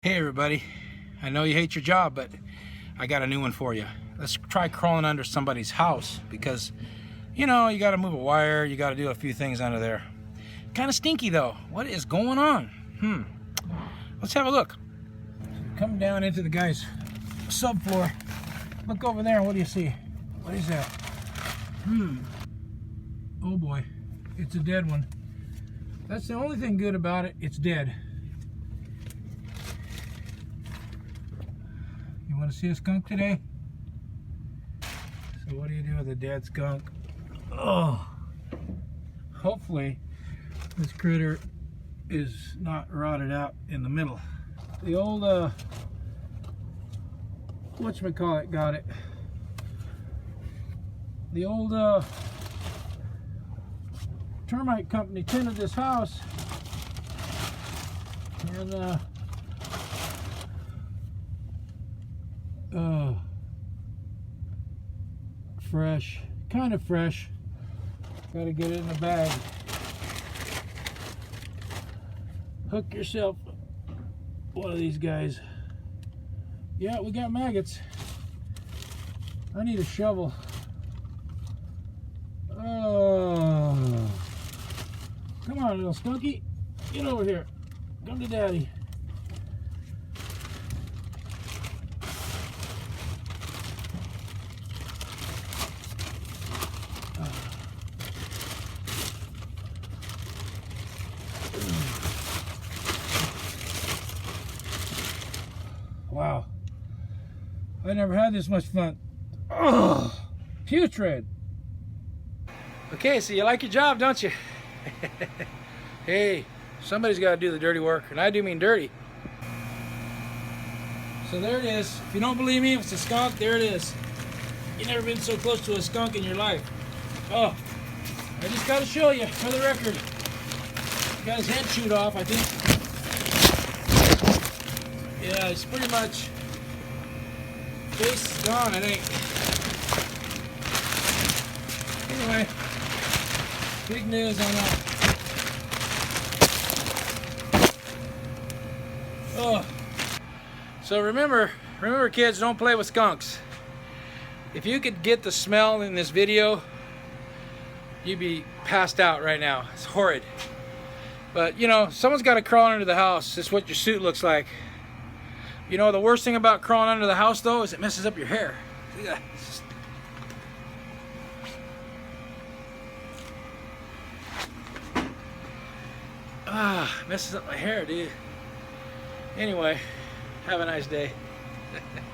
Hey everybody, I know you hate your job, but I got a new one for you. Let's try crawling under somebody's house because, you know, you got to move a wire, you got to do a few things under there. Kind of stinky though. What is going on? Let's have a look. Come down into the guy's subfloor. Look over there, what do you see? What is that? Oh boy, it's a dead one. That's the only thing good about it, it's dead. You want to see a skunk today? So what do you do with a dead skunk? Oh, hopefully this critter is not rotted out in the middle. The old whatchamacallit got it. The old termite company tinted this house, and fresh, kind of fresh. Gotta get it in a bag. Hook yourself one of these guys. Yeah, we got maggots. I need a shovel. Oh, come on, little skunky, get over here. Come to daddy. Wow, I never had this much fun. Oh, putrid. Okay, so you like your job, don't you? Hey, somebody's got to do the dirty work, and I do mean dirty. So there it is. If you don't believe me, if it's a skunk, there it is. You've never been so close to a skunk in your life. Oh, I just got to show you for the record. He got his head chewed off, I think. Yeah, it's pretty much face is gone, I think. Anyway, big news on that. Oh, so remember kids, don't play with skunks. If you could get the smell in this video, you'd be passed out right now. It's horrid. But you know, someone's got to crawl under the house. This is what your suit looks like. You know, the worst thing about crawling under the house though is it messes up your hair. See that? Messes up my hair, dude. Anyway, have a nice day.